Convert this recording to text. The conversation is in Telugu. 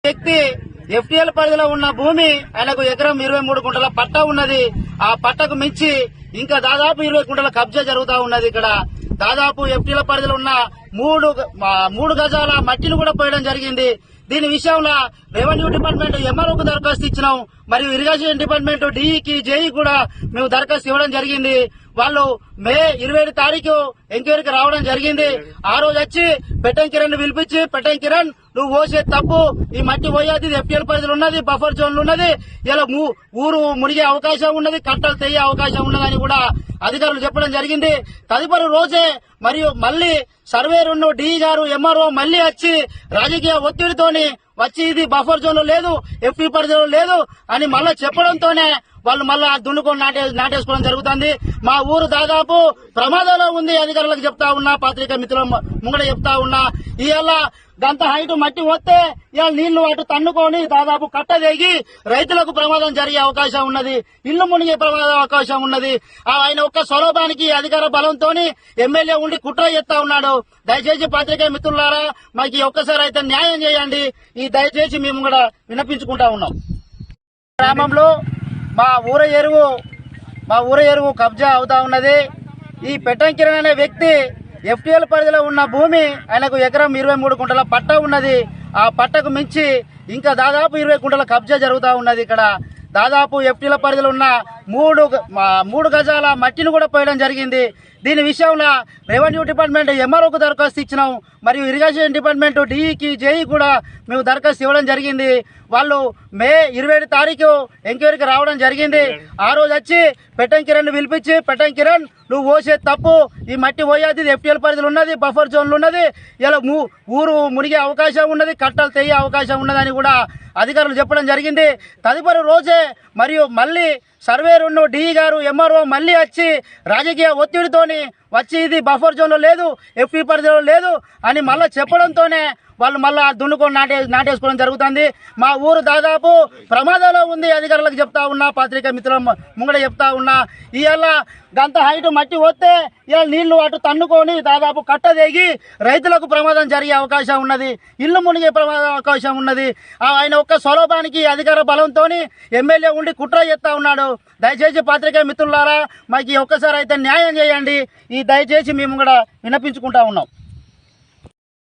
వ్యక్తి ఎఫ్టీఎల్ పరిధిలో ఉన్న భూమి ఆయనకు ఎకరం 23 గుంటల పట్టా ఉన్నది. ఆ పట్టకు మించి ఇంకా దాదాపు 20 గుంటల కబ్జా జరుగుతా ఉన్నది. ఇక్కడ దాదాపు ఎఫ్టీఎల్ పరిధిలో ఉన్న 3 గజాల మట్టిని కూడా పోయడం జరిగింది. దీని విషయంలో రెవెన్యూ డిపార్ట్మెంట్ ఎంఆర్ఓకు దరఖాస్తు ఇచ్చినాం, మరియు ఇరిగేషన్ డిపార్ట్మెంట్ డిఈకి జేఈ కూడా మేము దరఖాస్తు ఇవ్వడం జరిగింది. వాళ్ళు మే 27 తారీఖు ఎంక్వైరీకి రావడం జరిగింది. ఆ రోజు వచ్చి పెట్టం కిరణ్ పిలిపించి, పెట్టం కిరణ్ నువ్వు పోసే తప్పు, ఈ మట్టి పోయేది ఎఫ్టీఎల్ పరిధిలో ఉన్నది, బఫర్ జోన్లు ఉన్నది, ఇలా ఊరు మునిగే అవకాశం ఉన్నది, కట్టలు తెయ్యే అవకాశం ఉన్నదని కూడా అధికారులు చెప్పడం జరిగింది. తదుపరి రోజే మరియు మళ్లీ సర్వేరును డిఈ గారు ఎంఆర్ఓ మళ్లీ వచ్చి రాజకీయ ఒత్తిడితోని వచ్చి ఇది బఫర్ జోన్ లో లేదు, ఎఫ్టీ పరిధిలో లేదు అని మళ్ళా చెప్పడంతోనే వాళ్ళు మళ్ళా దున్నుకొని నాటేసుకోవడం జరుగుతుంది. మా ఊరు దాదాపు ప్రమాదంలో ఉంది. అధికారులకు చెప్తా ఉన్నా, పత్రికా మిత్రుల ముంగడ చెప్తా ఉన్నా, ఇవాళ గంత హైట్ మట్టి వస్తే ఇవాళ నీళ్లు అటు తన్నుకొని దాదాపు కట్టదేగి రైతులకు ప్రమాదం జరిగే అవకాశం ఉన్నది, ఇల్లు మునిగే ప్రమాదం అవకాశం ఉన్నది. ఆయన ఒక్క స్వరూపానికి అధికార బలంతో ఎమ్మెల్యే ఉండి కుట్ర చేస్తా ఉన్నాడు. దయచేసి పత్రికా మిత్రులారా, మాకు ఒక్కసారి అయితే న్యాయం చేయండి. ఈ దయచేసి మేము కూడా విన్నపించుకుంటా ఉన్నాం. గ్రామంలో మా ఊర ఎరువు కబ్జా అవుతా ఉన్నది. ఈ పెట్టం కిరణ్ అనే వ్యక్తి ఎఫ్టీఎల్ పరిధిలో ఉన్న భూమి ఆయనకు ఎకరం 23 గుంటల పట్టా ఉన్నది. ఆ పట్టకు మించి ఇంకా దాదాపు 20 గుంటల కబ్జా జరుగుతా ఉన్నది. ఇక్కడ దాదాపు ఎఫ్టీఎల్ పరిధిలో ఉన్న 3 గజాల మట్టిని కూడా పోయడం జరిగింది. దీని విషయంలో రెవెన్యూ డిపార్ట్మెంట్ ఎంఆర్ఓకు దరఖాస్తు ఇచ్చినాం, మరియు ఇరిగేషన్ డిపార్ట్మెంట్ డిఈకి జేఈ కూడా మేము దరఖాస్తు ఇవ్వడం జరిగింది. వాళ్ళు మే 27 తారీఖు ఎంక్వైరీకి రావడం జరిగింది. ఆ రోజు వచ్చి పెట్టం కిరణ్ పిలిపించి, పెట్టం కిరణ్ నువ్వు పోసే తప్పు, ఈ మట్టి పోయేది ఎఫ్టీఎల్ పరిధిలో ఉన్నది, బఫర్ జోన్లు ఉన్నది, ఇలా ఊరు మునిగే అవకాశం ఉన్నది, కట్టలు తెయ్యే అవకాశం ఉన్నదని కూడా అధికారులు చెప్పడం జరిగింది. తదుపరి రోజే మరియు మళ్లీ సర్వేరును డిఈ గారు ఎంఆర్ఓ మళ్లీ వచ్చి రాజకీయ ఒత్తిడితోని వచ్చి ఇది బఫర్ జోన్ లో లేదు, ఎఫ్టీ పరిధిలో లేదు అని మళ్ళా చెప్పడంతోనే వాళ్ళు మళ్ళా దున్నుకొని నాటేసుకోవడం జరుగుతుంది. మా ఊరు దాదాపు ప్రమాదంలో ఉంది. అధికారులకు చెప్తా ఉన్నా, పత్రికా మిత్రుల ముంగడ చెప్తా ఉన్నా, ఇవాళ గంత హైట్ మట్టి వస్తే ఇవాళ నీళ్లు అటు తన్నుకొని దాదాపు కట్టదేగి రైతులకు ప్రమాదం జరిగే అవకాశం ఉన్నది, ఇల్లు మునిగే ప్రమాదం అవకాశం ఉన్నది. ఆయన ఒక్క స్వరూపానికి అధికార బలంతో ఎమ్మెల్యే ఉండి కుట్ర చేస్తా ఉన్నాడు. దయచేసి పత్రికా మిత్రులారా, మాకు ఒక్కసారి అయితే న్యాయం చేయండి. ఈ దయచేసి మేము కూడా విన్నపించుకుంటా ఉన్నాం.